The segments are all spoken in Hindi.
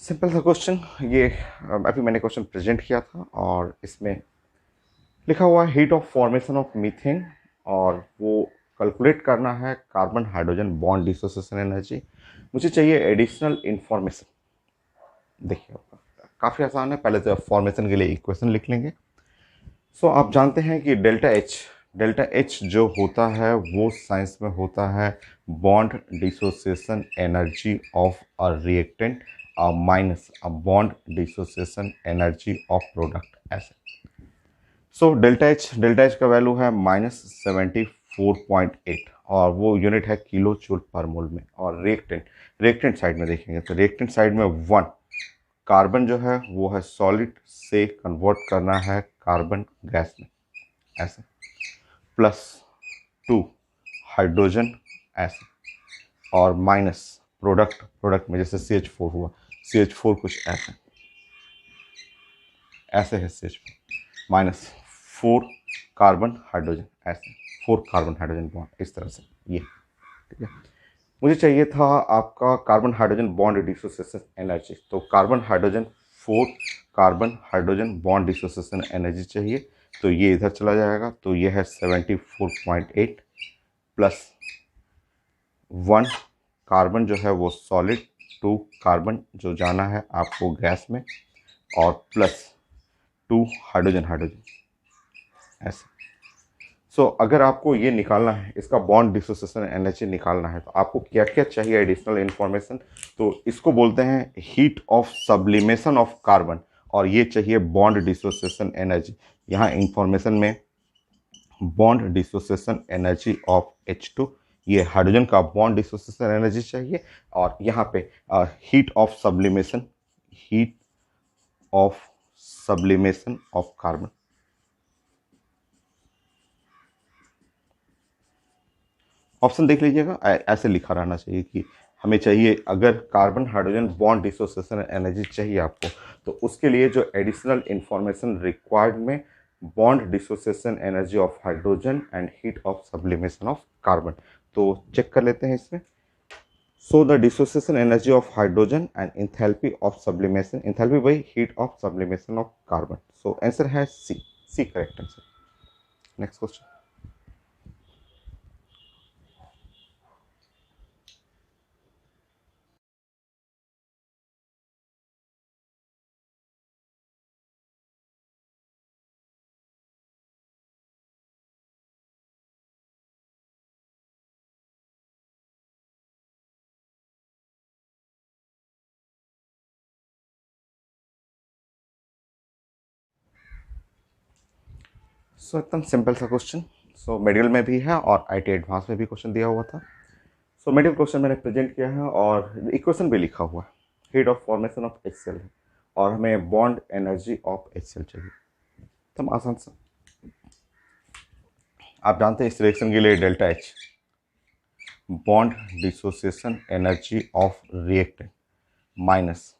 सिंपल सा क्वेश्चन ये अभी मैंने क्वेश्चन प्रेजेंट किया था और इसमें लिखा हुआ है heat of formation of methane और वो कैलकुलेट करना है carbon hydrogen bond dissociation energy. मुझे चाहिए एडिशनल इंफॉर्मेशन। देखिए काफ़ी आसान है, पहले तो फॉर्मेशन के लिए इक्वेशन लिख लेंगे। सो आप जानते हैं कि डेल्टा एच जो होता है वो साइंस में होता है bond dissociation energy of a reactant minus a bond dissociation energy of product ऐसे। सो डेल्टा एच का वैल्यू है -74.8 और वो यूनिट है किलो जूल पर मोल में। और रिएक्टेंट साइड में देखेंगे तो रिएक्टेंट साइड में 1 कार्बन जो है वो है सॉलिड से कन्वर्ट करना है कार्बन गैस में ऐसे, +2 हाइड्रोजन ऐसे, और माइनस प्रोडक्ट में जैसे CH4 हुआ, CH4 कुछ ऐसे ऐसे है CH4 -4 कार्बन हाइड्रोजन ऐसे, 4 कार्बन हाइड्रोजन बॉन्ड इस तरह से ये। ठीक है, मुझे चाहिए था आपका carbon hydrogen bond dissociation energy. तो carbon hydrogen 4 carbon hydrogen bond dissociation energy चाहिए। तो ये इधर चला जाएगा, तो ये है 74.8 प्लस 1 कार्बन जो है वो सॉलिड, 2 कार्बन जो जाना है आपको गैस में, और +2 हाइड्रोजन ऐसे। सो अगर आपको ये निकालना है, इसका बॉन्ड डिसोसिएशन एनर्जी निकालना है, तो आपको क्या क्या चाहिए एडिशनल इन्फॉर्मेशन। तो इसको बोलते हैं heat of sublimation of carbon, और ये चाहिए बॉन्ड डिसोसिएशन एनर्जी। यहाँ इंफॉर्मेशन में bond dissociation energy of H2, ये हाइड्रोजन का बॉन्ड डिसोसिएशन एनर्जी चाहिए। और यहाँ पे heat of sublimation of carbon. Option देख लीजिएगा, ऐसे लिखा रहना चाहिए कि हमें चाहिए, अगर carbon hydrogen bond dissociation energy चाहिए आपको, तो उसके लिए जो एडिशनल इंफॉर्मेशन रिक्वायर्ड में bond dissociation energy of hydrogen and heat of sublimation of carbon. तो चेक कर लेते हैं इसमें। So the dissociation energy of hydrogen and enthalpy of sublimation, enthalpy by heat of sublimation of carbon. So answer है C, C correct answer. Next question. So एकदम सिंपल सा क्वेश्चन। सो मेडिकल में भी है और IT एडवांस में भी क्वेश्चन दिया हुआ था। सो मेडिकल क्वेश्चन मैंने प्रेजेंट किया है और इक्वेशन भी लिखा हुआ है। Heat of formation of HCl है और हमें बॉन्ड एनर्जी ऑफ HCl चाहिए। एकदम आसान सा, आप जानते हैं इस रिएक्शन के लिए delta H bond dissociation energy of reactant minus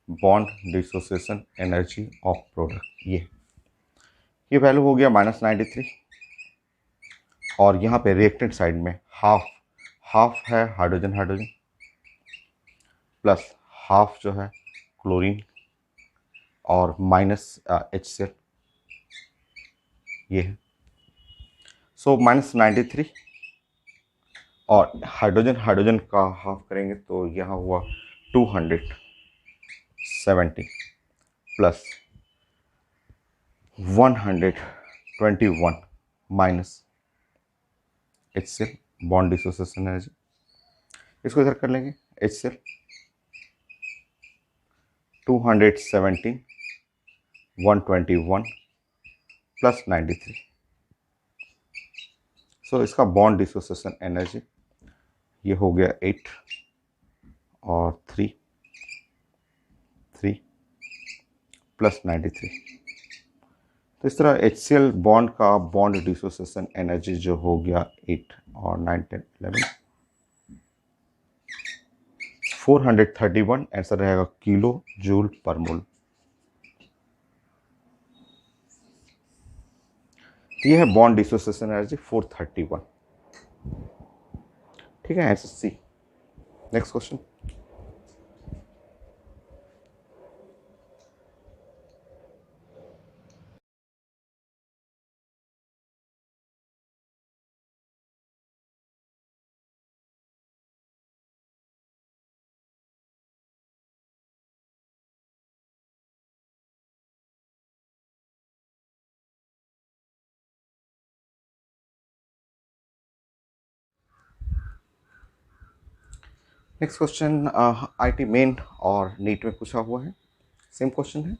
bond dissociation energy of product. ये वैल्यू हो गया -93। और यहाँ पे रिएक्टेंट साइड में हाफ हाफ है हाइड्रोजन हाइड्रोजन, प्लस हाफ जो है क्लोरीन, और माइनस HCl ये है। सो -93 और हाइड्रोजन हाइड्रोजन का हाफ करेंगे तो यहाँ हुआ 270 plus 121 minus HCl bond dissociation energy. इसको इधर कर लेंगे, HCl 217 121 प्लस 93। सो इसका बॉन्ड डिसोसिएशन एनर्जी ये हो गया 8 और 3 प्लस 93। तो इस तरह HCl बॉन्ड का बॉन्ड डिसोसिएशन एनर्जी जो हो गया 8 और 9 10 11 431 आंसर रहेगा किलो जूल पर मोल। ये है बॉन्ड डिसोसिएशन एनर्जी 431। ठीक है, answer C. Next question. Next question IIT main और नीट में पूछा हुआ है, सेम क्वेश्चन है।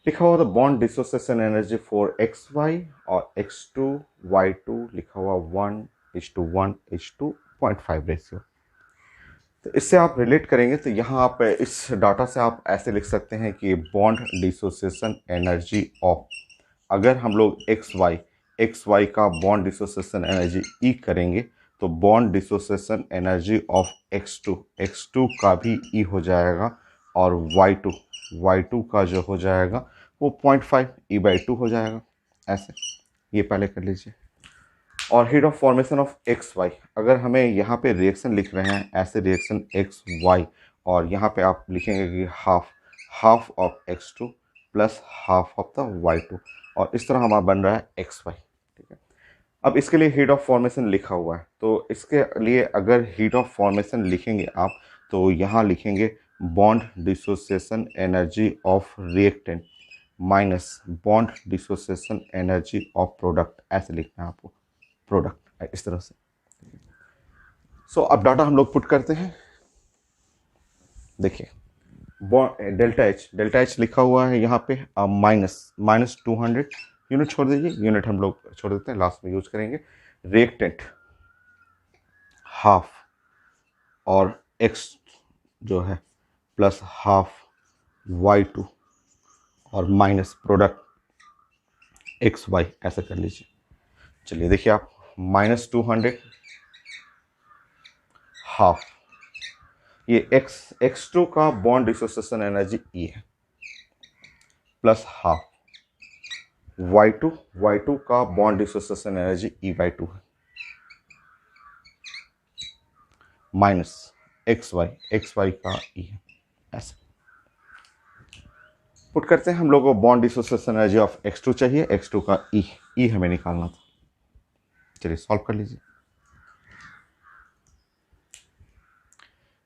लिखा हुआ था bond dissociation energy for X Y और एक्स टू वाई टू, लिखा हुआ 1:1:0.5 रेशियो। तो इससे आप रिलेट करेंगे तो यहाँ आप इस डाटा से आप ऐसे लिख सकते हैं कि बॉन्ड डिसोसिएशन एनर्जी ऑफ, अगर हम लोग एक्स वाई का बॉन्ड डिसोसिएशन एनर्जी ई करेंगे तो bond dissociation energy of X two का भी ई हो जाएगा, और वाई टू का जो हो जाएगा वो 0.5 E/2 हो जाएगा। ऐसे ये पहले कर लीजिए। और heat of formation of X Y, अगर हमें यहाँ पे रिएक्शन लिख रहे हैं ऐसे रिएक्शन एक्स वाई, और यहाँ पे आप लिखेंगे कि half of X two plus half of the Y two, और इस तरह हमारा बन रहा है एक्स वाई। ठीक है, अब इसके लिए हीट ऑफ फॉर्मेशन लिखा हुआ है, तो इसके लिए अगर हीट ऑफ फॉर्मेशन लिखेंगे आप तो यहाँ लिखेंगे bond dissociation energy of reactant minus bond dissociation energy of product, ऐसे लिखना है आपको, प्रोडक्ट इस तरह से। सो अब डाटा हम लोग पुट करते हैं। देखिए डेल्टा एच लिखा हुआ है यहाँ पे -200, यूनिट छोड़ दीजिए, यूनिट हम लोग छोड़ देते हैं, लास्ट में यूज करेंगे। रिएक्टेंट हाफ और एक्स जो है प्लस हाफ वाई टू और माइनस प्रोडक्ट एक्स वाई, ऐसा कर लीजिए। चलिए देखिए आप -200 हाफ, ये एक्स टू का बॉन्ड डिसोसिएशन एनर्जी ई है, प्लस हाफ वाई टू का बॉन्ड डिसोसिएशन एनर्जी E/2 है, माइनस एक्स वाई का ई है। ऐसे पुट करते हैं हम लोग को, bond dissociation energy of X two चाहिए, एक्स टू का ई हमें निकालना था। चलिए सॉल्व कर लीजिए।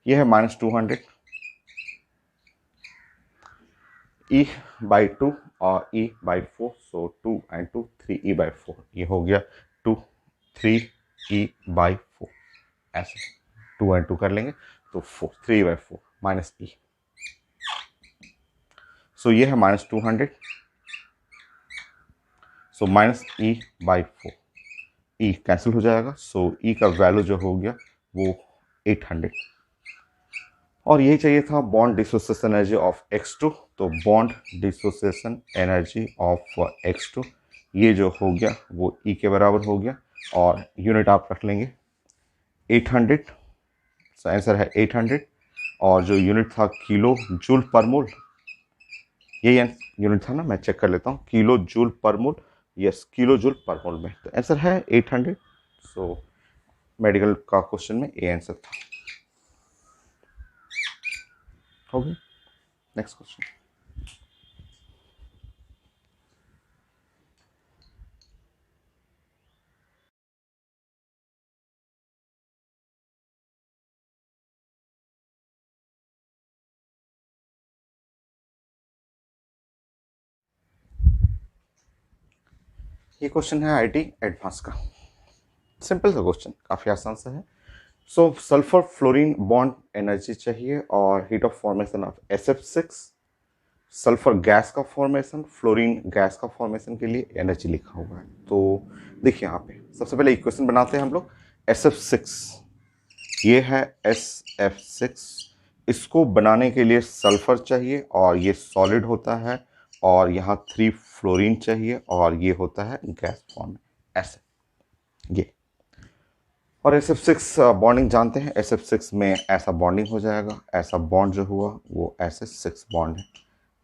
ये है -200 E/2 और E/4, सो 2 and 2 3E/4, ये हो गया 2 3E/4, ऐसे 2 and 2 कर लेंगे तो 4 3/4 माइनस ई। सो ये है -200, सो -E/4, ई कैंसिल हो जाएगा, सो ई का वैल्यू जो हो गया वो 800, और यही चाहिए था bond dissociation energy of x2, तो bond dissociation energy of x2 ये जो हो गया वो E के बराबर हो गया, और यूनिट आप रख लेंगे 800, सो आंसर है 800, और जो यूनिट था किलो जूल पर मोल, यही यूनिट था ना, मैं चेक कर लेता हूँ, किलो जूल पर मोल, यस किलो जूल पर मोल में, तो आंसर है 800। सो मेडिकल का क्वेश्चन में ये आंसर था। हो गया, नेक्स्ट क्वेश्चन। ये क्वेश्चन है आईटी एडवांस का, सिंपल सा क्वेश्चन, काफ़ी आसान सा है। सो सल्फर फ्लोरीन बॉन्ड एनर्जी चाहिए और heat of formation of SF6, sulphur gas का फॉर्मेशन, फ्लोरीन गैस का फॉर्मेशन के लिए एनर्जी लिखा हुआ है। तो देखिए यहाँ पे सबसे पहले इक्वेशन बनाते हैं हम लोग। SF6, ये है SF6, इसको बनाने के लिए सल्फर चाहिए और ये सॉलिड होता है, और यहाँ 3 फ्लोरीन चाहिए और ये होता है गैस फॉर्म में, ऐसे ये। और SF6 बॉन्डिंग जानते हैं, SF6 में ऐसा बॉन्डिंग हो जाएगा, ऐसा बॉन्ड जो हुआ वो ऐसे 6 बॉन्ड है,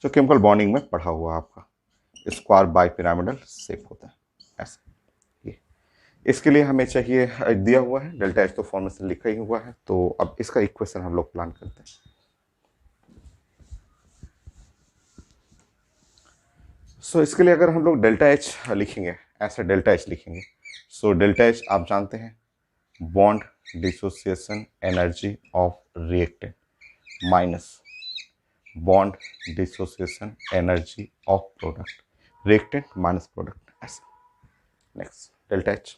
जो केमिकल बॉन्डिंग में पढ़ा हुआ आपका, स्क्वायर बाई पिरामिडल शेप होता है, ऐसे ये। इसके लिए हमें चाहिए, दिया हुआ है डेल्टा एच, तो फॉर्मेशन लिखा ही हुआ है, तो अब इसका इक्वेशन हम लोग प्लान करते हैं। सो इसके लिए अगर हम लोग डेल्टा एच लिखेंगे, ऐसा डेल्टा एच लिखेंगे, सो डेल्टा एच आप जानते हैं bond dissociation energy of reactant minus bond dissociation energy of product, reactant minus product, ऐसे। नेक्स्ट डेल्टा एच,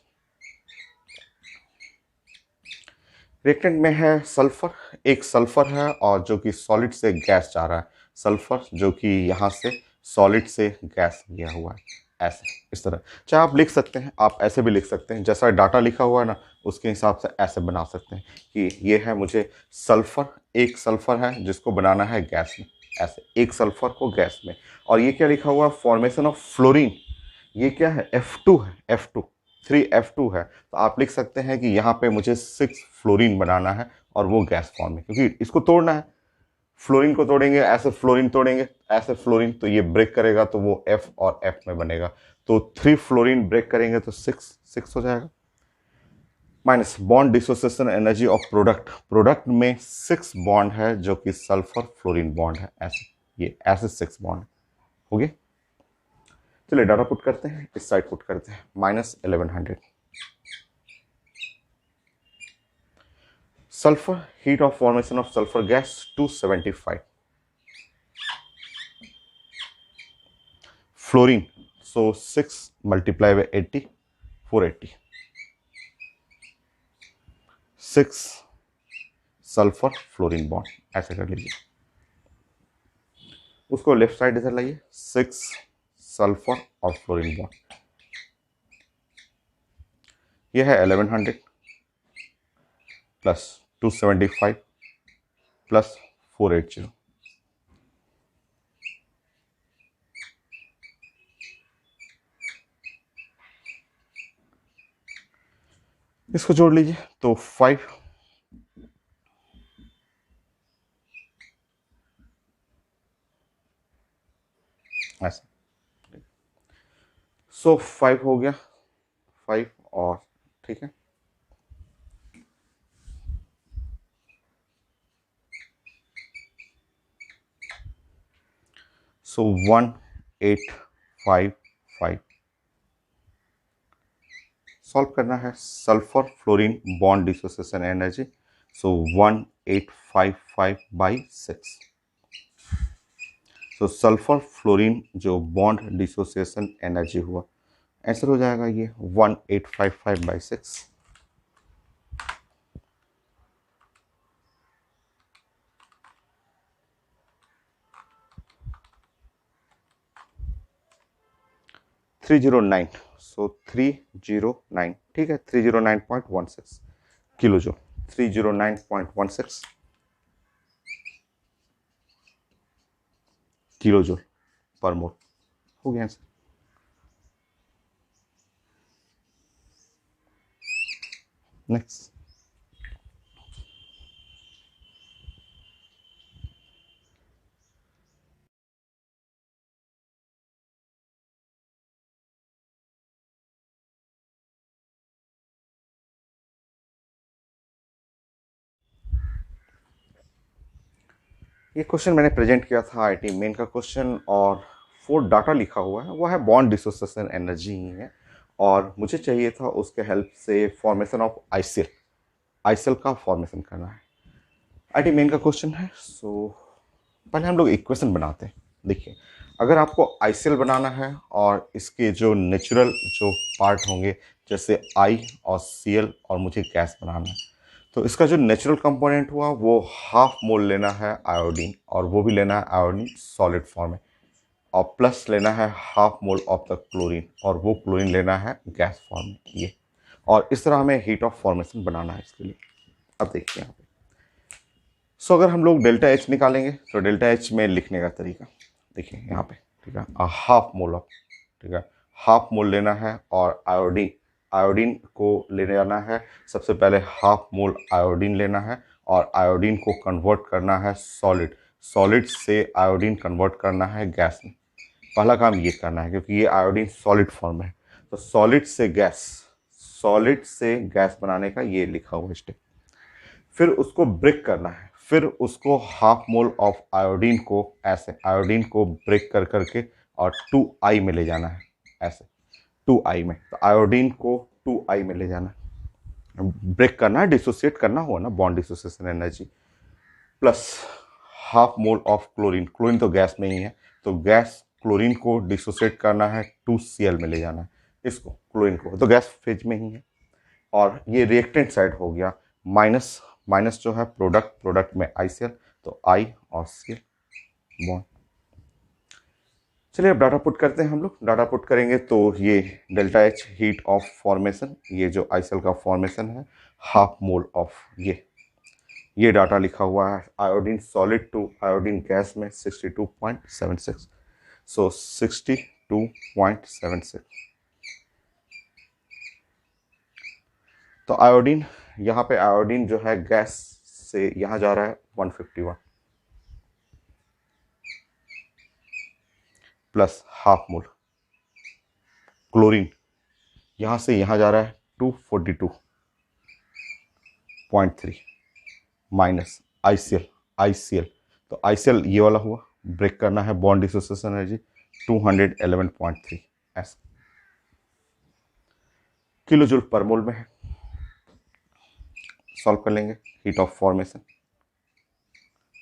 रिएक्टेंट में है सल्फर, एक सल्फर है और जो कि सॉलिड से गैस जा रहा है, सल्फर जो कि यहाँ से सॉलिड से गैस गया हुआ है, ऐसे इस तरह। चाहे आप लिख सकते हैं, आप ऐसे भी लिख सकते हैं, जैसा डाटा लिखा हुआ है ना उसके हिसाब से ऐसे बना सकते हैं कि ये है मुझे सल्फर, एक सल्फर है जिसको बनाना है गैस में, ऐसे एक सल्फर को गैस में। और ये क्या लिखा हुआ है, फॉर्मेशन ऑफ फ्लोरीन, ये क्या है, F2 है, F2, 3F2 है। तो आप लिख सकते हैं कि यहाँ पे मुझे 6 फ्लोरीन बनाना है और वो गैस फॉर्म में, क्योंकि इसको तोड़ना है। फ्लोरीन को तोड़ेंगे, ऐसे फ्लोरीन तोड़ेंगे, ऐसे फ्लोरीन, तो ये ब्रेक करेगा तो वो F और F में बनेगा। तो 3 फ्लोरीन ब्रेक करेंगे तो 6 हो जाएगा। Minus bond dissociation energy of product, product में 6 बॉन्ड है जो कि सल्फर फ्लोरीन बॉन्ड है, ऐसे ये ऐसे 6 बॉन्ड हो गए। चलिए डाटा पुट करते हैं, इस साइड पुट करते हैं, -1100 sulfur, heat of formation of sulfur gas 275, fluorine, so 6 multiplied by 80, 480, 6 sulphur fluorine bond, ऐसे कर लीजिए। उसको लेफ्ट साइड इधर लाइए, 6 सल्फर और फ्लोरीन बॉन्ड, ये है 1100 प्लस 275 प्लस 480, इसको जोड़ लीजिए तो 5, ऐसा। सो 5 हो गया, 5 और ठीक है। सो 1855 सॉल्व करना है sulphur fluorine bond dissociation energy, so 1855 by 6। So sulphur fluorine जो बॉन्ड डिसोसिएशन एनर्जी हुआ, आंसर हो जाएगा ये 1855 बाई 6। थ्री जीरो नाइन, सो 309, ठीक है, 309.16 किलो जो, 309.16 किलो जूल पर मोल हो गया आंसर। नेक्स्ट, ये क्वेश्चन मैंने प्रेजेंट किया था आईटी मेन का क्वेश्चन, और 4 डाटा लिखा हुआ है वो है बॉन्ड डिसोसिएशन एनर्जी ही है, और मुझे चाहिए था उसके हेल्प से फॉर्मेशन ऑफ आइसिल, आइसिल का फॉर्मेशन करना है। आईटी मेन का क्वेश्चन है। सो पहले हम लोग इक्वेशन बनाते हैं। देखिए, अगर आपको आइसिल बनाना है और इसके जो नेचुरल जो पार्ट होंगे, जैसे आई और सीएल, और मुझे गैस बनाना है, तो इसका जो नेचुरल कंपोनेंट हुआ वो हाफ मोल लेना है आयोडीन, और वो भी लेना है आयोडीन सॉलिड फॉर्म में, और प्लस लेना है half mole of the chlorine, और वो क्लोरीन लेना है गैस फॉर्म में, ये। और इस तरह हमें हीट ऑफ फॉर्मेशन बनाना है इसके लिए। अब देखिए यहाँ पे, सो अगर हम लोग डेल्टा एच निकालेंगे तो डेल्टा एच में लिखने का तरीका देखिए यहाँ पे, ठीक है, हाफ मोल ऑफ, ठीक है, हाफ मोल लेना है, और आयोडीन, आयोडीन को ले जाना है, सबसे पहले हाफ मोल आयोडीन लेना है, और आयोडीन को कन्वर्ट करना है सॉलिड, सॉलिड से आयोडीन कन्वर्ट करना है गैस में। पहला काम ये करना है क्योंकि ये आयोडीन सॉलिड फॉर्म में है, तो सॉलिड से गैस, सॉलिड से गैस बनाने का ये लिखा हुआ स्टेप। फिर उसको ब्रेक करना है, फिर उसको हाफ मोल ऑफ आयोडीन को, ऐसे आयोडीन को ब्रेक कर करके और 2I में ले जाना है, ऐसे 2I में, तो आयोडीन को 2I में ले जाना है, ब्रेक करना है, डिसोसिएट करना हुआ ना, bond dissociation energy, plus half mole of chlorine, chlorine तो गैस में ही है, तो गैस क्लोरीन को डिसोसिएट करना है, 2Cl में ले जाना है इसको, क्लोरीन को, तो गैस फेज में ही है। और ये रिएक्टेंट साइड हो गया, माइनस माइनस जो है प्रोडक्ट, प्रोडक्ट में ICl, तो I और Cl बॉन्ड। चलिए अब डाटा पुट करते हैं हम लोग। डाटा पुट करेंगे तो ये delta H heat of formation, ये जो ICl का फॉर्मेशन है, हाफ मोल ऑफ ये डाटा लिखा हुआ है iodine solid to iodine gas में 62.76, सो 62.76। तो आयोडीन, यहाँ पे आयोडीन जो है गैस से यहाँ जा रहा है 151 प्लस हाफ मोल। क्लोरीन यहाँ से यहाँ जा रहा है 242.3 माइनस ICl। तो ICl ये वाला हुआ, ब्रेक करना है बॉन्ड डिसोसिएशन एनर्जी 211.3 ऐसा किलो जूल पर मोल में है। सॉल्व कर लेंगे। Heat of formation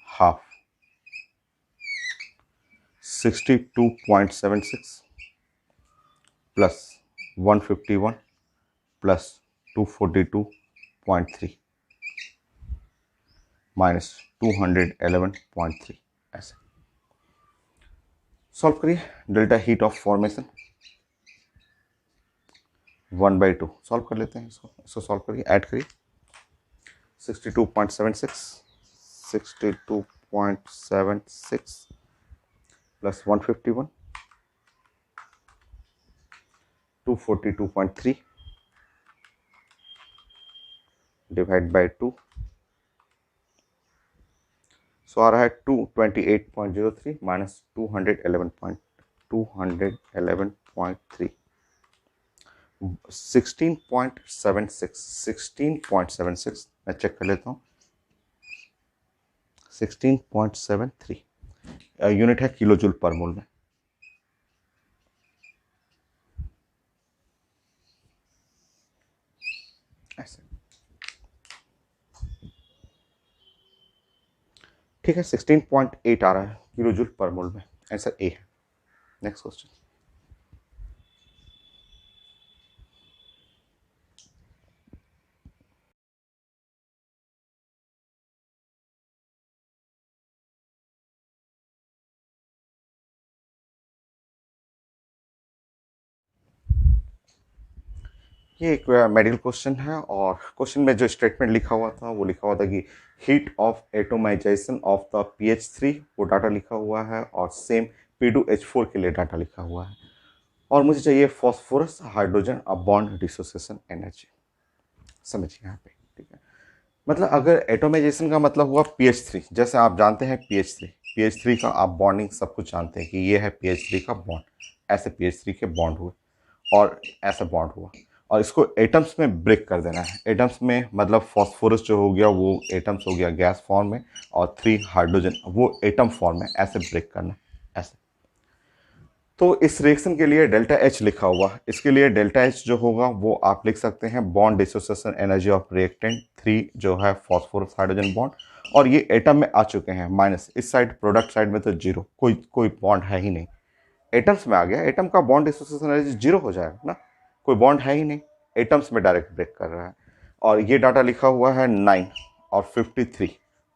half 62.76 plus 151 plus 242.3 minus 211.3 ऐसे सॉल्व करिए। Delta heat of formation 1/2 solve कर लेते हैं इसको सॉल्व करिए, ऐड करिए 62.76 प्लस 151 242.3 डिवाइड बाय 2, सो आ रहा है 228.03 माइनस 211.3 16.76 मैं चेक कर लेता हूँ। 16.73 यूनिट है किलो जूल पर मोल में। ऐसे ठीक है, 16.8 आ रहा है किलो जूल पर मोल में। आंसर ए है। Next question. ये एक मेडिकल क्वेश्चन है और क्वेश्चन में जो स्टेटमेंट लिखा हुआ था वो लिखा हुआ था कि heat of atomization of the pH3 वो डाटा लिखा हुआ है और सेम P2H4 के लिए डाटा लिखा हुआ है और मुझे चाहिए phosphorus hydrogen bond dissociation energy. समझिए यहाँ पे, ठीक है। मतलब अगर एटोमाइजेशन का मतलब हुआ pH3, जैसे आप जानते हैं pH3 का आप बॉन्डिंग सब कुछ जानते हैं कि ये है pH3 का बॉन्ड, ऐसे pH3 के बॉन्ड हुए और ऐसा बॉन्ड हुआ और इसको एटम्स में ब्रेक कर देना है। एटम्स में मतलब फॉस्फोरस जो हो गया वो एटम्स हो गया गैस फॉर्म में और 3 हाइड्रोजन वो एटम फॉर्म में, ऐसे ब्रेक करना ऐसे। तो इस रिएक्शन के लिए डेल्टा H लिखा हुआ, इसके लिए डेल्टा H जो होगा वो आप लिख सकते हैं bond dissociation energy of reactant 3 जो है फॉस्फोरस हाइड्रोजन बॉन्ड और ये एटम में आ चुके हैं माइनस, इस साइड प्रोडक्ट साइड में तो जीरो, कोई बॉन्ड है ही नहीं। एटम्स में आ गया, एटम का बॉन्ड डिसोसिएशन एनर्जी जीरो हो जाएगा ना, कोई बॉन्ड है ही नहीं, एटम्स में डायरेक्ट ब्रेक कर रहा है। और ये डाटा लिखा हुआ है 9 और 53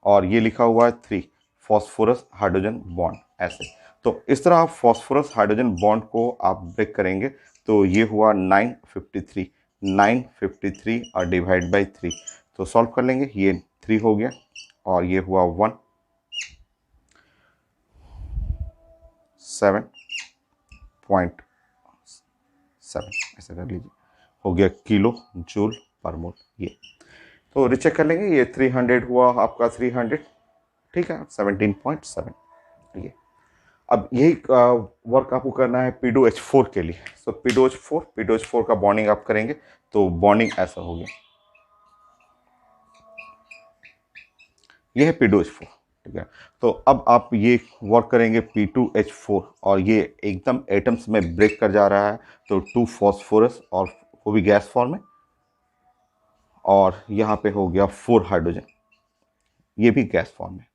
और ये लिखा हुआ है 3 फॉस्फोरस हाइड्रोजन बॉन्ड ऐसे। तो इस तरह आप फॉस्फोरस हाइड्रोजन बॉन्ड को आप ब्रेक करेंगे तो ये हुआ 953 और डिवाइड बाई 3, तो सॉल्व कर लेंगे। ये 3 हो गया और ये हुआ 17.7 ऐसा कर लीजिए, हो गया किलो जूल पर मोल। ये तो रिचेक कर लेंगे, ये 300 हुआ आपका 300, ठीक है 17.7 ये। अब यही वर्क आपको करना है P2H4 के लिए। सो P2H4 का बॉन्डिंग आप करेंगे तो बॉन्डिंग ऐसा हो गया, ये है P2H4, ठीक है। तो अब आप ये वर्क करेंगे P2H4 और ये एकदम एटम्स में ब्रेक कर जा रहा है तो 2 फॉस्फोरस और वो भी गैस फॉर्म में और यहाँ पे हो गया 4 हाइड्रोजन, ये भी गैस फॉर्म में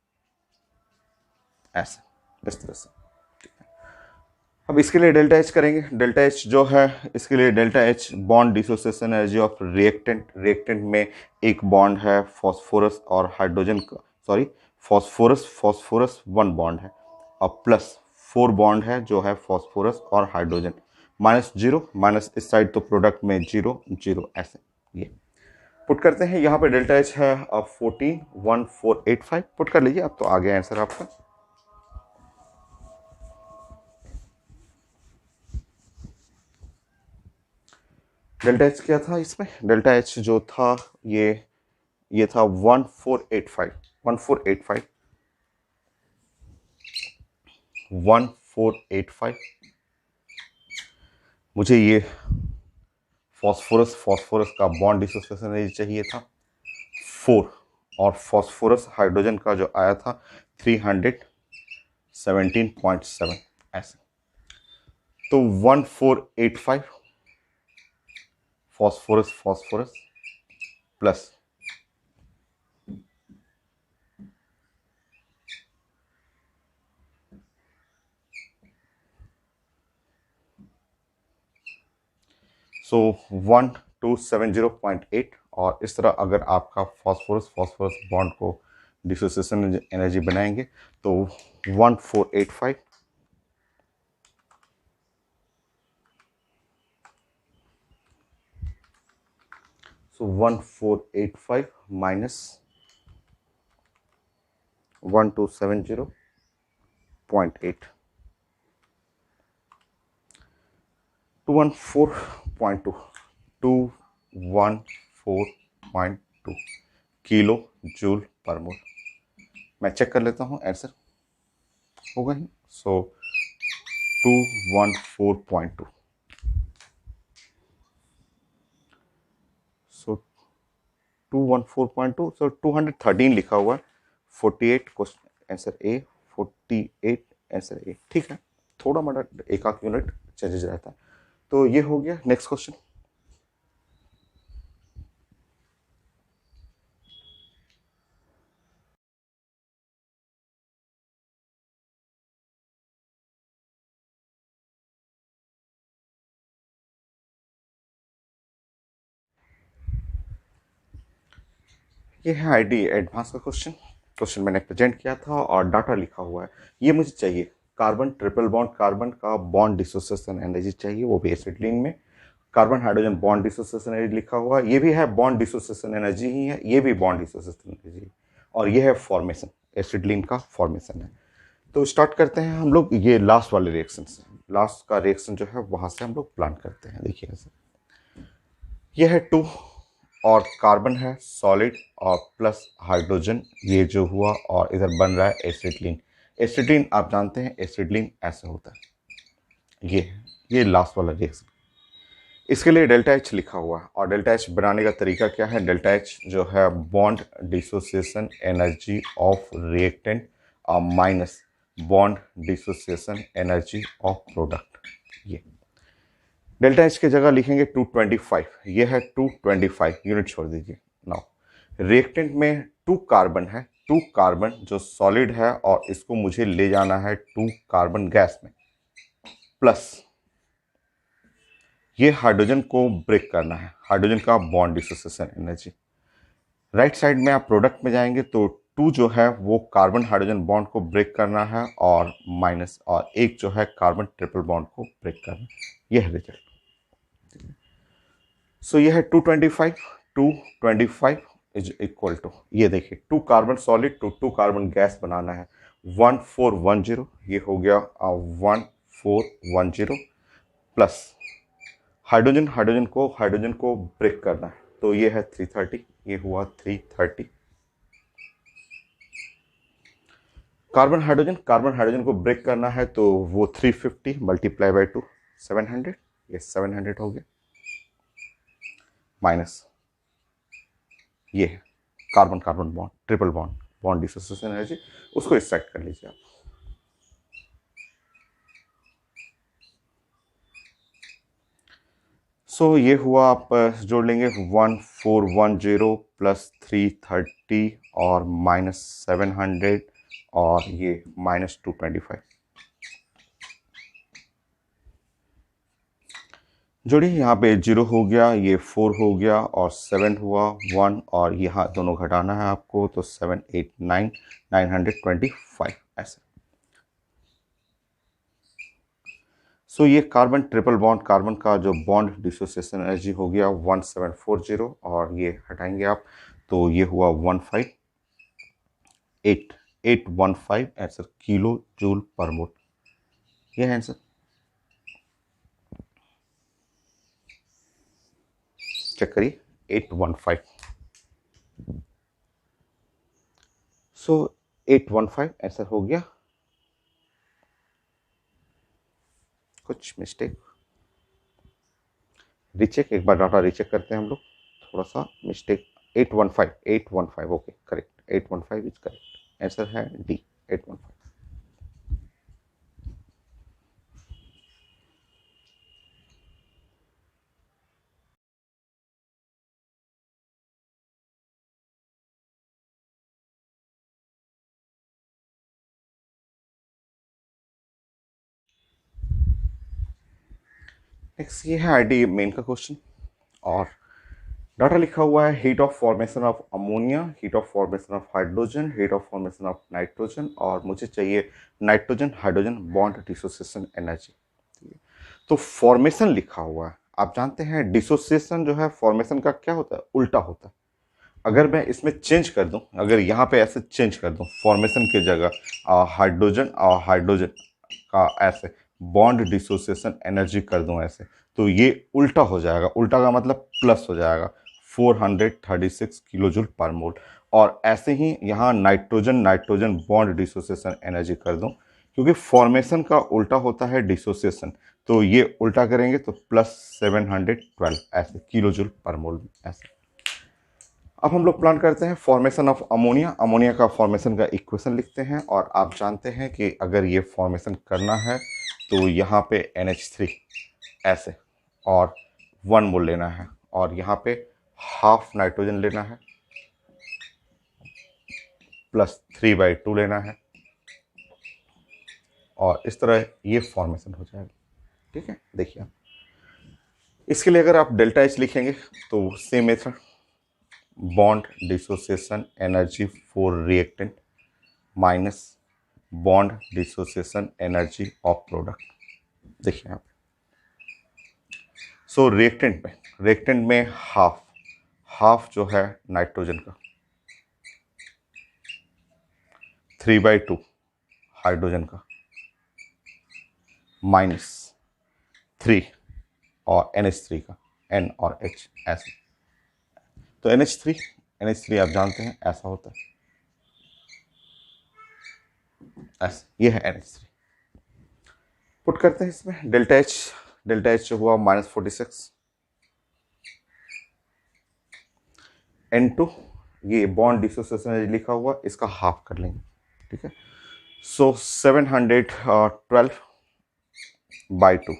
ऐसे इस तरह से। अब इसके लिए डेल्टा एच करेंगे। डेल्टा एच जो है, इसके लिए delta H bond dissociation energy of reactant. Reactant में एक बॉन्ड है फॉस्फोरस और हाइड्रोजन का, sorry phosphorus phosphorus one bond है, और प्लस फोर बॉन्ड है जो है फॉस्फोरस और हाइड्रोजन, माइनस जीरो माइनस इस साइड, तो प्रोडक्ट में जीरो जीरो ऐसे। ये पुट करते हैं, यहाँ पे डेल्टा एच है 141485 पुट कर लीजिए। अब तो आ गया आंसर आपका। डेल्टा एच क्या था इसमें? डेल्टा एच जो था ये था 1485 1485 1485। मुझे ये फॉस्फोरस फॉस्फोरस का बॉन्ड डिसोसिएशन एनर्जी चाहिए था 4, और फॉस्फोरस हाइड्रोजन का जो आया था 317.7 ऐसे। तो 1485 फॉस्फोरस फॉस्फोरस प्लस सो 1270.8, और इस तरह अगर आपका फॉस्फोरस फॉस्फोरस बॉन्ड को डिसोसिएशन एनर्जी बनाएंगे तो 1485 सो 1485 माइनस 1270.8 214.2 214.2 किलो जूल पर मोल। मैं चेक कर लेता हूँ, आंसर होगा ही। सो 214.2, सो 214.2, सो 213 लिखा हुआ है। 48 question answer A, 48 answer A. ठीक है, थोड़ा मोड़ा एक आध यूनिट चेंजेस रहता है। तो ये हो गया। Next question. ये है आईडी एडवांस का क्वेश्चन। क्वेश्चन मैंने प्रेजेंट किया था और डाटा लिखा हुआ है। ये मुझे चाहिए कार्बन ट्रिपल बॉन्ड, कार्बन का बॉन्ड डिसोसिएशन एनर्जी चाहिए, वो भी एसिटिलीन में। Carbon hydrogen bond dissociation energy लिखा हुआ है, ये भी है बॉन्ड डिसोसिएशन एनर्जी ही है, ये भी बॉन्ड डिसोसिएशन एनर्जी, और ये है फॉर्मेशन, एसिटिलीन का फॉर्मेशन है। तो स्टार्ट करते हैं हम लोग ये लास्ट वाले रिएक्शन से। लास्ट का रिएक्शन जो है वहां से हम लोग प्लान करते हैं। देखिए ऐसे, ये है 2 और कार्बन है सॉलिड और प्लस हाइड्रोजन, ये जो हुआ, और इधर बन रहा है एसिटिलीन। एसिटिलीन आप जानते हैं, एसिटिलीन ऐसे होता है। ये लास्ट वाला रिएक्शन। इसके लिए डेल्टा एच लिखा हुआ है, और डेल्टा एच बनाने का तरीका क्या है? डेल्टा एच जो है bond dissociation energy of reactant minus bond dissociation energy of product. ये डेल्टा एच की जगह लिखेंगे 225, ये है 225 यूनिट छोड़ दीजिए। नाउ रिएक्टेंट में 2 कार्बन है, 2 कार्बन जो सॉलिड है, और इसको मुझे ले जाना है 2 कार्बन गैस में, प्लस ये हाइड्रोजन को ब्रेक करना है, हाइड्रोजन का bond dissociation energy. Right side में आप प्रोडक्ट में जाएंगे तो 2 जो है वो कार्बन हाइड्रोजन बॉन्ड को ब्रेक करना है, और माइनस, और एक जो है कार्बन ट्रिपल बॉन्ड को ब्रेक करना है। यह है रिजल्ट। सो ये है 225, 225 इज इक्वल टू, ये देखिए 2 carbon solid to 2 carbon gas बनाना है, 1410, ये हो गया 1410, प्लस हाइड्रोजन को ब्रेक करना है, तो ये है 330, ये हुआ 330। कार्बन हाइड्रोजन को ब्रेक करना है तो वो 350 मल्टीप्लाई बाई 2, 700, ये 700 हो गया, माइनस ये है carbon carbon bond triple bond, bond dissociation energy, उसको एक्सट्रैक्ट कर लीजिए आप। सो ये हुआ, आप जोड़ लेंगे 1410 प्लस 330 और माइनस 700, और ये माइनस 225। जोड़िए, यहाँ पे 0 हो गया, ये 4 हो गया और 7 हुआ 1, और यहाँ दोनों घटाना है आपको, तो 7 8 9 925 ऐसे। सो ये कार्बन ट्रिपल बॉन्ड, कार्बन का जो बॉन्ड डिसोसिएशन एनर्जी हो गया 1740, और ये हटाएंगे आप तो ये हुआ 15815 आंसर किलो जूल पर मोल। ये है आंसर। चेक करिए 815। सो 815 आंसर हो गया। कुछ मिस्टेक, रीचेक, एक बार डाटा रीचेक करते हैं हम लोग, थोड़ा सा mistake. 815 okay correct, 815 is correct, answer है डी 815। नेक्स्ट ये है आईडी मेन का क्वेश्चन, और डाटा लिखा हुआ है heat of formation of ammonia, heat of formation of hydrogen, heat of formation of nitrogen, और मुझे चाहिए nitrogen hydrogen bond dissociation energy. तो फॉर्मेशन लिखा हुआ है, आप जानते हैं डिसोसिएशन जो है फॉर्मेशन का क्या होता है, उल्टा होता है। अगर मैं इसमें चेंज कर दूं, अगर यहाँ पे ऐसे चेंज कर दूं, फॉर्मेशन की जगह हाइड्रोजन और हाइड्रोजन का ऐसे बॉन्ड डिसोसिएशन एनर्जी कर दूं ऐसे, तो ये उल्टा हो जाएगा, उल्टा का मतलब प्लस हो जाएगा 436 किलो जूल पर मोल। और ऐसे ही यहाँ nitrogen nitrogen bond dissociation energy कर दूं, क्योंकि फॉर्मेशन का उल्टा होता है डिसोसिएशन, तो ये उल्टा करेंगे तो प्लस 712 ऐसे किलो जूल पर मोल ऐसे। अब हम लोग प्लान करते हैं फॉर्मेशन ऑफ अमोनिया, अमोनिया का फॉर्मेशन का इक्वेशन लिखते हैं, और आप जानते हैं कि अगर ये फॉर्मेशन करना है तो यहाँ पे NH3 ऐसे और 1 मोल लेना है, और यहाँ पे हाफ नाइट्रोजन लेना है प्लस 3/2 लेना है, और इस तरह ये फॉर्मेशन हो जाएगा। ठीक है, देखिए इसके लिए अगर आप डेल्टा H लिखेंगे तो same method, bond dissociation energy for reactant minus bond dissociation energy of product. देखिए यहाँ पे, सो रिएक्टेंट में हाफ, हाफ जो है नाइट्रोजन का, 3/2 हाइड्रोजन का, माइनस 3 और NH3 का, N और H ऐसे। तो NH3 आप जानते हैं ऐसा होता है, ऐसे ये है NH3। पुट करते हैं इसमें डेल्टा एच जो हुआ -46, N2 ये बॉन्ड डिसोसिएशन लिखा हुआ, इसका हाफ कर लेंगे। ठीक है, सो 712/2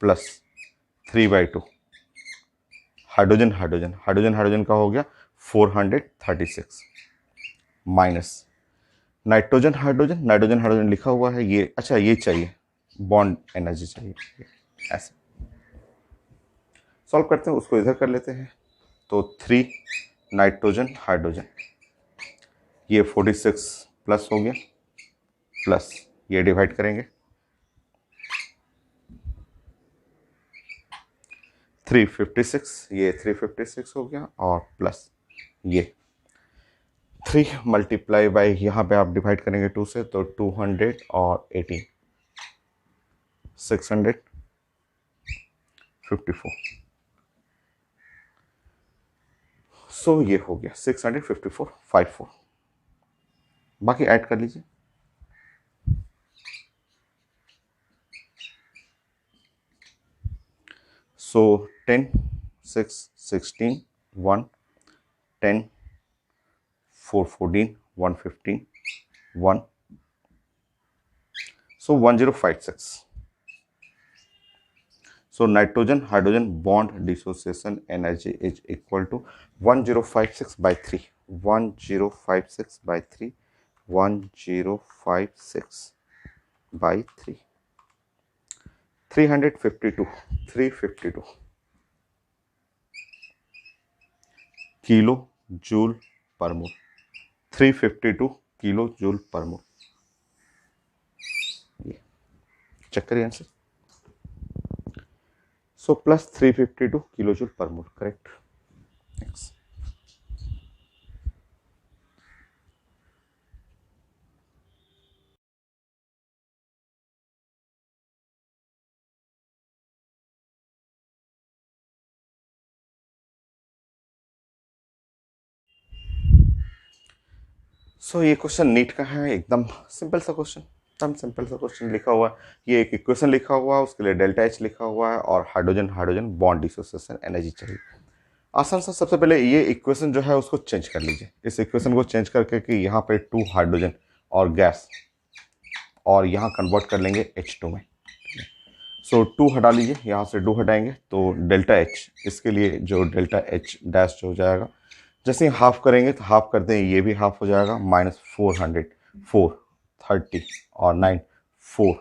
plus 3/2, hydrogen hydrogen hydrogen hydrogen का हो गया 436, minus nitrogen hydrogen nitrogen hydrogen लिखा हुआ है ये, अच्छा ये चाहिए बॉन्ड एनर्जी चाहिए, ऐसे सॉल्व करते हैं, उसको इधर कर लेते हैं। तो 3 नाइट्रोजन हाइड्रोजन, ये 46 प्लस हो गया, प्लस ये डिवाइड करेंगे 356, ये 356 हो गया, और प्लस ये 3 मल्टीप्लाई बाई यहाँ पे आप डिवाइड करेंगे 2 से, तो 200 और 18 654। सो ये हो गया 654 बाकी ऐड कर लीजिए। सो 10 6 16 1 10 4 14 115 1, so 1056। So nitrogen hydrogen bond dissociation energy is equal to 1056 by 3, 1056 by 3, 1056 by 3। 352 kilojoule पर मोल, 352 किलो जूल पर मोल। ये चेक करिए answer. So plus 352 kilojoule पर मोल, करेक्ट। नेक्स्ट। सो ये क्वेश्चन नीट का है, एकदम सिंपल सा क्वेश्चन, एकदम सिंपल सा क्वेश्चन लिखा हुआ है। ये एक इक्वेशन लिखा हुआ है, उसके लिए डेल्टा एच लिखा हुआ है और hydrogen hydrogen bond dissociation energy चाहिए। आसान सा, सबसे पहले ये इक्वेशन जो है उसको चेंज कर लीजिए। इस इक्वेशन को चेंज करके कि यहाँ पे 2 हाइड्रोजन और गैस, और यहाँ कन्वर्ट कर लेंगे H2 में। सो 2 हटा लीजिए, यहाँ से 2 हटाएंगे तो डेल्टा एच, इसके लिए जो डेल्टा एच डैश जो हो जाएगा, जैसे ही हाफ करेंगे तो हाफ कर दें, ये भी हाफ हो जाएगा, -400, 430 और 9 4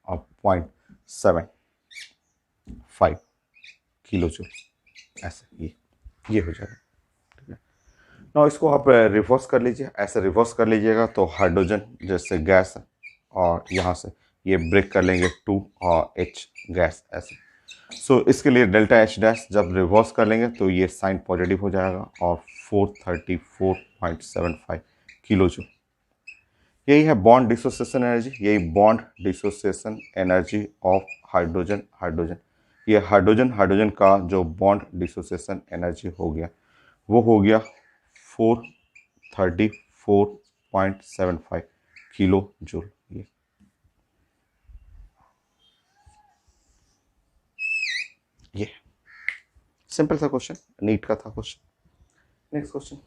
और 0.75 किलो जूल, ऐसे ये हो जाएगा। ठीक है ना, इसको आप रिवर्स कर लीजिए। ऐसे रिवर्स कर लीजिएगा तो हाइड्रोजन जैसे गैस है, और यहाँ से ये ब्रेक कर लेंगे 2 और H गैस, ऐसे। सो इसके लिए डेल्टा एच डैश जब रिवर्स कर लेंगे तो ये साइन पॉजिटिव हो जाएगा और 434.75 किलो जूल। यही है बॉन्ड डिसोसिएशन एनर्जी, यही bond dissociation energy of hydrogen hydrogen. ये हाइड्रोजन हाइड्रोजन का जो बॉन्ड डिसोसिएशन एनर्जी हो गया, वो हो गया 434.75 किलो जूल। ये सिंपल सा क्वेश्चन, नीट का था question. Next question.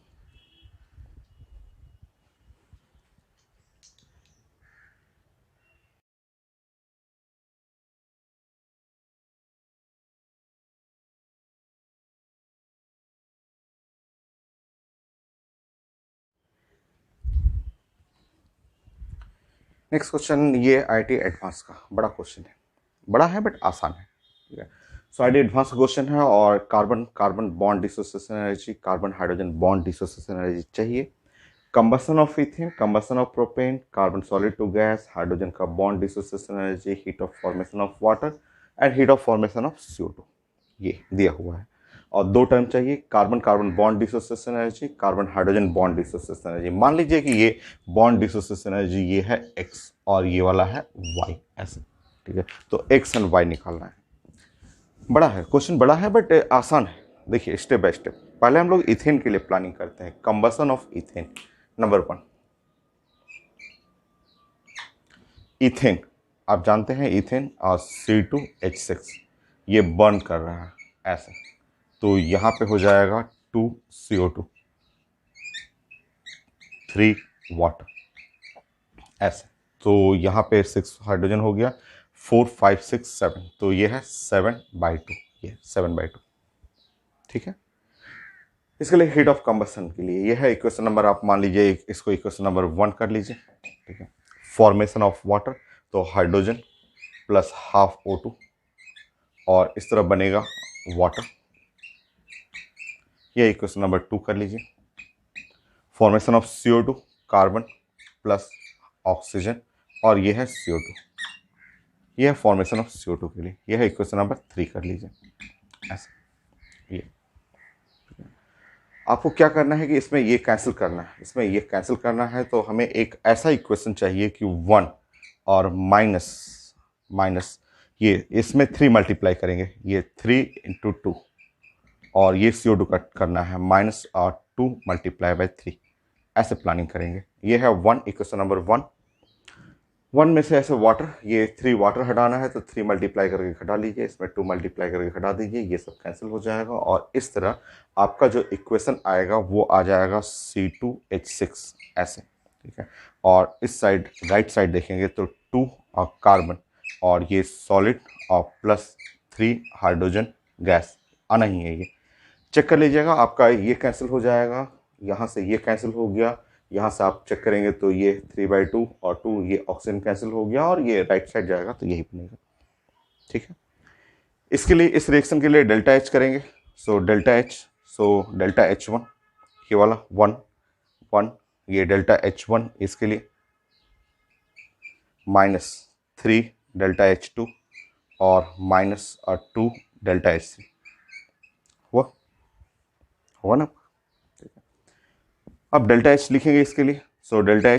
Next question, ये आईटी एडवांस का बड़ा क्वेश्चन है, बड़ा है बट आसान है। ठीक है, सो आईटी एडवांस क्वेश्चन है, और carbon carbon bond dissociation energy, carbon hydrogen bond dissociation energy चाहिए। Combustion of ethane, combustion of propane, carbon solid to gas, hydrogen का bond dissociation energy, heat of formation of water and heat of formation of CO2, ये दिया हुआ है। और 2 टर्म चाहिए, carbon carbon bond dissociation energy, carbon hydrogen bond dissociation energy. मान लीजिए कि ये बॉन्ड डिसोसिएशन एनर्जी ये है x और ये वाला है y, ऐसे। ठीक है, तो x एंड y निकालना है। बड़ा है क्वेश्चन, बड़ा है बट आसान है। देखिए स्टेप बाय स्टेप, पहले हम लोग इथेन के लिए प्लानिंग करते हैं। Combustion of ethane, number 1, ethane आप जानते हैं, इथेन और C2H6 ये बर्न कर रहा है, ऐसे। तो यहाँ पे हो जाएगा 2 CO2, 3 वाटर, ऐसे। तो यहाँ पे 6 हाइड्रोजन हो गया, 4 5 6 7, तो ये है 7/2, ये 7/2। ठीक है, इसके लिए हीट ऑफ कंबसन के लिए ये है इक्वेशन नंबर, आप मान लीजिए इसको इक्वेशन नंबर 1 कर लीजिए। ठीक है, फॉर्मेशन ऑफ वाटर, तो हाइड्रोजन प्लस हाफ O2 और इस तरह बनेगा वाटर, ये इक्वेशन नंबर 2 कर लीजिए। Formation of CO2, carbon plus oxygen और ये है CO2, ये है फॉर्मेशन ऑफ CO2 के लिए, ये है इक्वेशन नंबर 3 कर लीजिए, ऐसे। ये आपको क्या करना है कि इसमें ये कैंसिल करना है, इसमें ये कैंसिल करना है, तो हमें एक ऐसा इक्वेशन चाहिए कि 1 और माइनस माइनस, ये इसमें 3 मल्टीप्लाई करेंगे, ये 3 × 2 और ये CO2 कट करना है, माइनस और 2 × 3, ऐसे प्लानिंग करेंगे। ये है 1, इक्वेशन नंबर 1। 1 में से ऐसे वाटर, ये 3 वाटर हटाना है तो 3 मल्टीप्लाई करके घटा लीजिए, इसमें 2 मल्टीप्लाई करके घटा दीजिए, ये सब कैंसिल हो जाएगा, और इस तरह आपका जो इक्वेशन आएगा वो आ जाएगा C2H6, ऐसे। ठीक है, और इस साइड राइट साइड देखेंगे तो 2 और कार्बन और ये सॉलिड और प्लस 3 हाइड्रोजन गैस आना ही है, ये चेक कर लीजिएगा, आपका ये कैंसिल हो जाएगा, यहाँ से ये कैंसिल हो गया, यहाँ से आप चेक करेंगे तो ये 3/2 और 2 ये ऑक्सीजन कैंसिल हो गया, और ये राइट साइड जाएगा तो यही बनेगा। ठीक है, इसके लिए इस रिएक्शन के लिए डेल्टा एच करेंगे। So delta H, so delta H one, ये वाला 1 1, ये डेल्टा एच वन इसके लिए -3 डेल्टा एच टू और -2 डेल्टा एच थ्री। हुआ ना। अब डेल्टा एच लिखेंगे इसके लिए। सो डेल्टा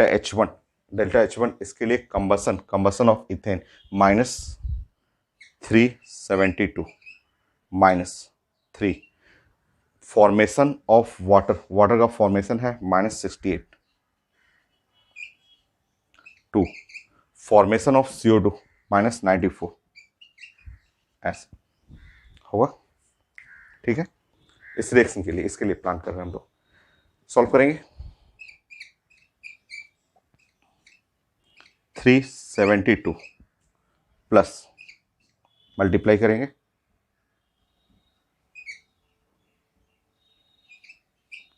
एच वन इसके लिए combustion of ethane -372 -3, formation of water का फॉर्मेशन है -68, 2, फॉर्मेशन ऑफ CO2 -94, ऐसे होगा। ठीक है, इस रिएक्शन के लिए, इसके लिए प्लान कर रहे हैं हम लोग। सॉल्व करेंगे। 372 प्लस मल्टीप्लाई करेंगे,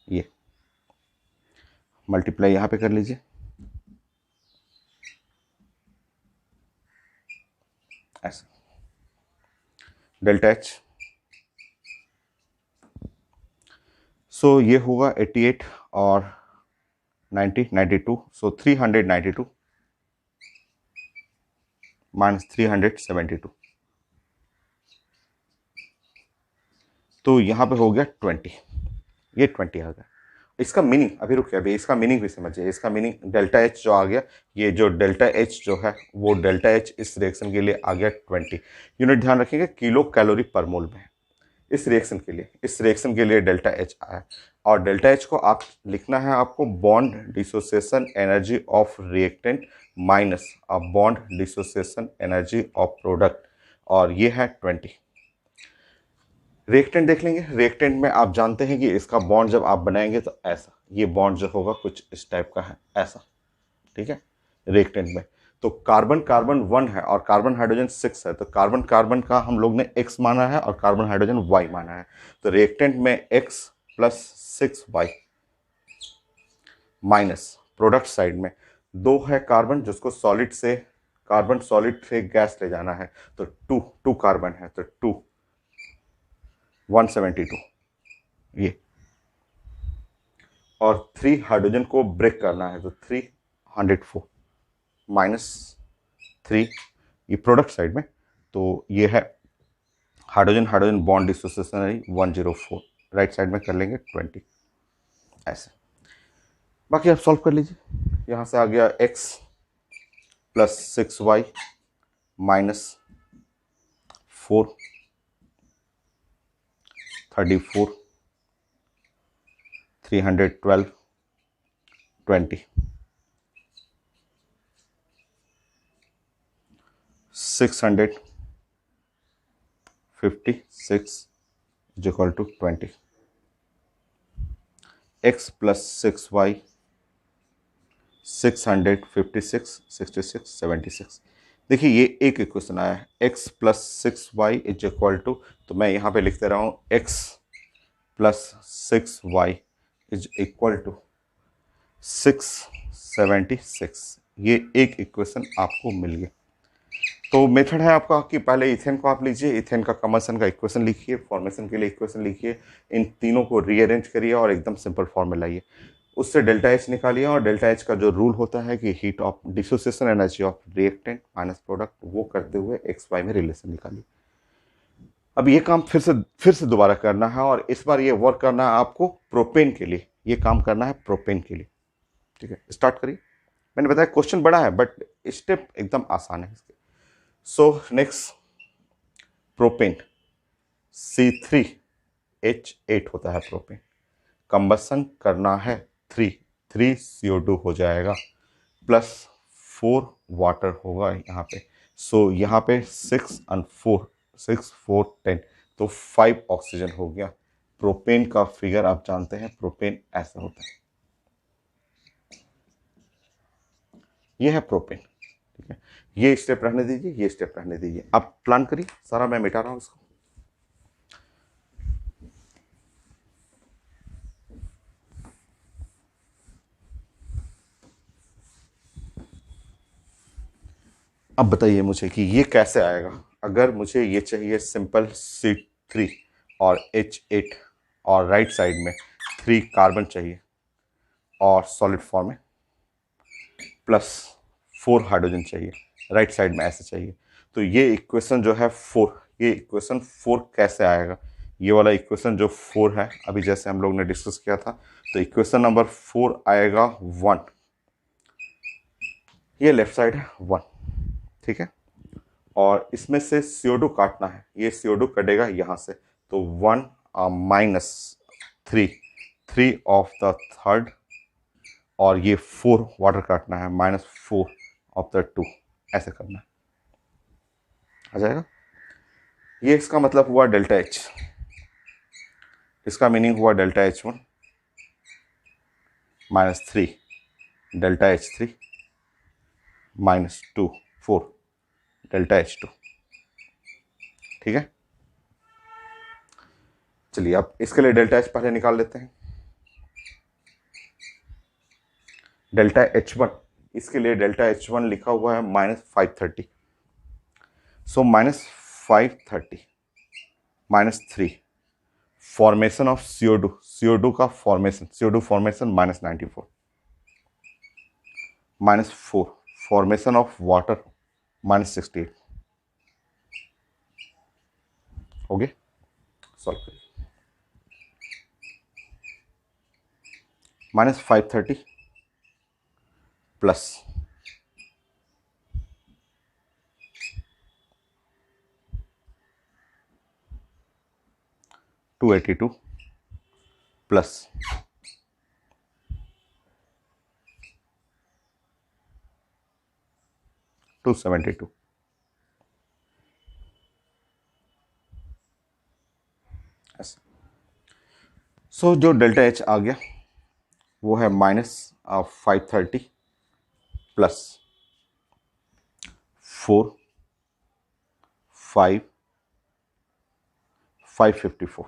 ये मल्टीप्लाई यहां पे कर लीजिए, ऐसा डेल्टा एच। सो ये होगा 88 और 92, सो 392 -372, तो यहां पे हो गया 20, ये 20 आ गया। इसका मीनिंग अभी रुकिए, अभी इसका मीनिंग भी समझिए। इसका मीनिंग डेल्टा एच जो आ गया, ये जो डेल्टा एच जो है वो डेल्टा एच इस रिएक्शन के लिए आ गया 20 यूनिट। ध्यान रखिएगा किलो कैलोरी पर मोल में इस रिएक्शन के लिए, इस रिएक्शन के लिए डेल्टा एच आया। और डेल्टा एच को आप लिखना है आपको bond dissociation energy of reactant minus bond dissociation energy of product, और ये है 20। रिएक्टेंट देख लेंगे। रिएक्टेंट में आप जानते हैं कि इसका बॉन्ड जब आप बनाएंगे तो ऐसा, ये बॉन्ड जो होगा कुछ इस टाइप का है, ऐसा। ठीक है, रिएक्टेंट में तो कार्बन कार्बन 1 है और कार्बन हाइड्रोजन 6 है, तो कार्बन कार्बन का हम लोग ने x माना है और कार्बन हाइड्रोजन y माना है। तो रिएक्टेंट में x plus 6y minus product side में 2 है कार्बन, जिसको सॉलिड से कार्बन सॉलिड से गैस ले जाना है, तो 2 कार्बन है, तो 2 172 ये, और 3 हाइड्रोजन को ब्रेक करना है, तो 304 -3 ये प्रोडक्ट साइड में, तो ये है hydrogen hydrogen bond dissociation 104, right side में कर लेंगे 20, ऐसे। बाकी आप सॉल्व कर लीजिए। यहाँ से आ गया x plus 6y minus 4 34 312 20 656 is equal to 20, x plus 6y 656 66 76। देखिए ये एक इक्वेशन आया है, x plus 6y is equal to, तो मैं यहाँ पे लिखते रहा हूँ x plus 6y is equal to 676। ये एक इक्वेशन आपको मिल गया। तो मेथड है आपका कि पहले इथेन को आप लीजिए, इथेन का कंबसन का इक्वेशन लिखिए, फॉर्मेशन के लिए इक्वेशन लिखिए, इन तीनों को रीअरेंज करिए और एकदम सिंपल फॉर्म में लाइए, उससे डेल्टा एच निकालिए। और डेल्टा एच का जो रूल होता है कि heat of dissociation energy of reactant minus product, वो करते हुए एक्स वाई में रिलेशन निकालिए। अब ये काम फिर से दोबारा करना है, और इस बार ये वर्क करना है आपको प्रोपेन के लिए, ये काम करना है प्रोपेन के लिए। ठीक है, स्टार्ट करिए। मैंने बताया क्वेश्चन बड़ा है बट स्टेप एकदम आसान है इसके। सो नेक्स्ट प्रोपेन C3H8 होता है प्रोपेन, कंबसन करना है 3 CO2 हो जाएगा, प्लस 4 वाटर होगा यहाँ पे। सो यहाँ पे 6 और 4 6 4 10, तो 5 ऑक्सीजन हो गया। प्रोपेन का फिगर आप जानते हैं, प्रोपेन ऐसा होता है, ये है प्रोपेन। ठीक है, ये स्टेप रहने दीजिए, ये स्टेप रहने दीजिए, आप प्लान करिए सारा, मैं मिटा रहा हूं इसको। अब बताइए मुझे कि ये कैसे आएगा। अगर मुझे ये चाहिए सिंपल C3 और H8 और राइट साइड में 3 कार्बन चाहिए और सॉलिड फॉर्म में प्लस 4 हाइड्रोजन चाहिए, राइट साइड में ऐसे चाहिए, तो ये इक्वेशन जो है 4, ये इक्वेशन 4 कैसे आएगा। ये वाला इक्वेशन जो 4 है अभी जैसे हम लोग ने डिस्कस किया था, तो इक्वेशन नंबर 4 आएगा 1, ये लेफ्ट साइड है 1, ठीक है। और इसमें से CO2 काटना है, ये CO2 कटेगा यहाँ से, तो 1 माइनस 3 ऑफ द थर्ड, और ये 4 वाटर काटना है, -4 ऑफ द 2, ऐसे करना है, आ जाएगा। ये इसका मतलब हुआ डेल्टा H, इसका मीनिंग हुआ delta H1 -3 delta H3 -2 4 delta H2, ठीक है। चलिए अब इसके लिए डेल्टा H पहले निकाल लेते हैं। डेल्टा H1, इसके लिए डेल्टा H1 लिखा हुआ है -530, सो -530 -3 फॉर्मेशन ऑफ CO2 का formation, CO2 formation -94, -4 formation of water -68, हो गए। सॉल्व करिए। -530 प्लस 282 प्लस 272, ऐसा। सो जो डेल्टा H आ गया वो है -530 प्लस 4 5 554।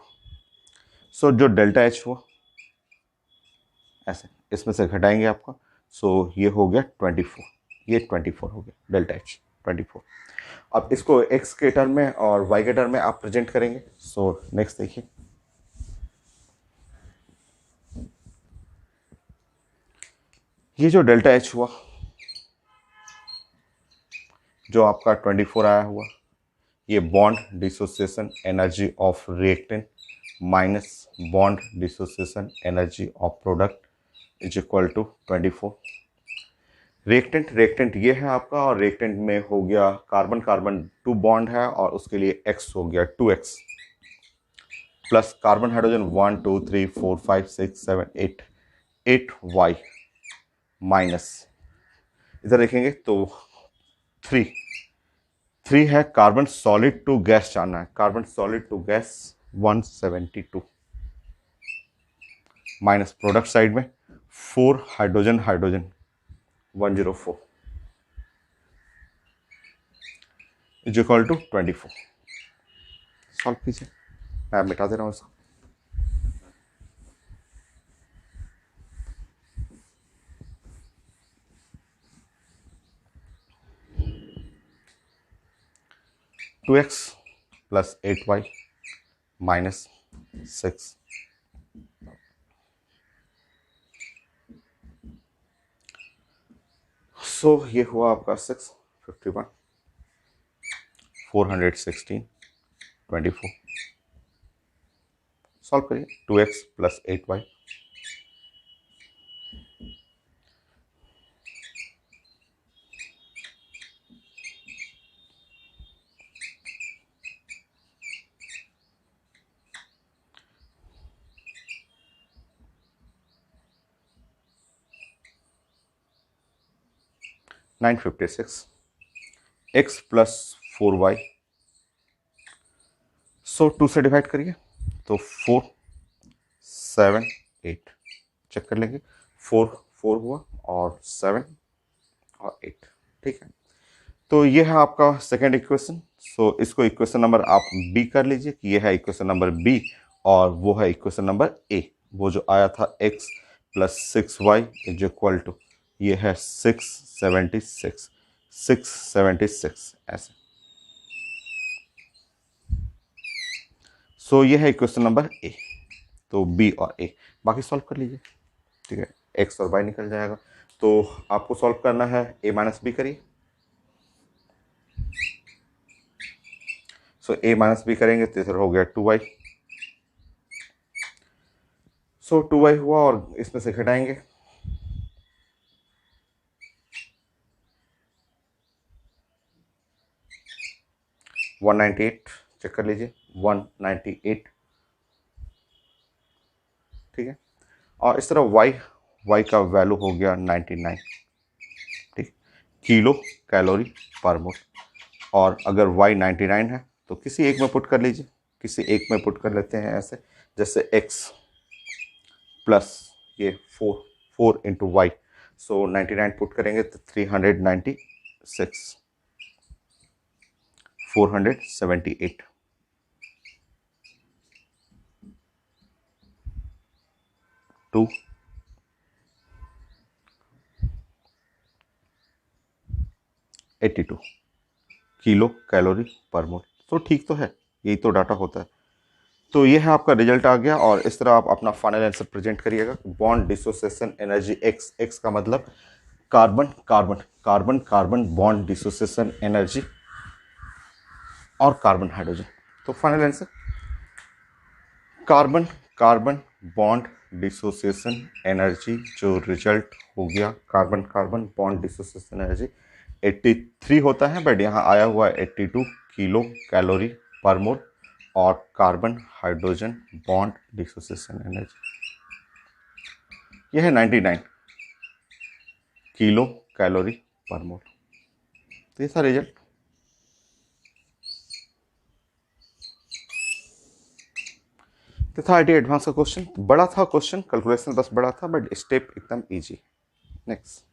सो जो डेल्टा H हुआ ऐसे इसमें से घटाएंगे आपका, सो ये हो गया 24, ये 24 हो गया डेल्टा H 24। अब इसको x के टर्म में और y के टर्म में आप प्रेजेंट करेंगे। सो नेक्स्ट देखिए, ये जो डेल्टा H हुआ, जो आपका 24 आया हुआ, ये bond dissociation energy of reactant minus bond dissociation energy of product is equal to 24। Reactant ये है आपका, और रिएक्टेंट में हो गया कार्बन कार्बन 2 बॉन्ड है और उसके लिए x हो गया 2x plus carbon hydrogen 1 2 3 4 5 6 7 8y minus, इधर देखेंगे तो 3 है कार्बन सॉलिड टू गैस जानना है, carbon solid to gas 172 minus product side में 4 hydrogen 104 is equal to 24। Solve कीजिए, मैं मिटा दे रहा हूँ इसको। Two X plus 8y minus 6 so ये हुआ आपका 651 416 24। सॉल्व करिए, 2x plus 8y (956) x plus 4y, सो 2 से डिवाइड करिए तो 4 7 8, चेक कर लेंगे, 4 हुआ और 7 और 8, ठीक है। तो ये है आपका सेकेंड इक्वेशन। सो इसको इक्वेशन नंबर आप बी कर लीजिए कि ये है इक्वेशन नंबर बी, और वो है इक्वेशन नंबर ए, वो जो आया था x plus 6y is equal to, ये है 676 676 ऐसे। सो ये है क्वेश्चन नंबर ए। तो बी और ए बाकी सॉल्व कर लीजिए, ठीक है। एक्स और वाई निकल जाएगा। तो आपको सॉल्व करना है, ए माइनस बी करिए। सो ए माइनस बी करेंगे तो इधर हो गया 2y। सो 2y हुआ और इसमें से घटाएंगे, वन 198 चेक कर लीजिए, 198, ठीक है। और इस तरह y का वैल्यू हो गया 99, ठीक, किलो कैलोरी पर मोल। और अगर y 99 है तो किसी एक में पुट कर लीजिए, किसी एक में पुट कर लेते हैं ऐसे, जैसे x प्लस ये 4 इंटू वाई। सो 99 पुट करेंगे तो 396, 478, 2, 82 किलो कैलोरी पर मोल। तो ठीक तो है, यही तो डाटा होता है। तो ये है आपका रिजल्ट आ गया। और इस तरह आप अपना फाइनल आंसर प्रेजेंट करिएगा। बॉन्ड डिसोसिएशन एनर्जी एक्स का मतलब carbon carbon carbon carbon bond dissociation energy और कार्बन हाइड्रोजन। तो final answer carbon carbon bond dissociation energy, जो रिजल्ट हो गया carbon carbon bond dissociation energy 83 होता है, बट यहाँ आया हुआ है 82 किलो कैलोरी पर मोल। और carbon hydrogen bond dissociation energy यह है 99 किलो कैलोरी पर मोल। तो ये था रिजल्ट। तो था आईटी एडवांस का क्वेश्चन, बड़ा था क्वेश्चन, कैलकुलेशन बस बड़ा था, बट स्टेप एकदम इजी। नेक्स्ट।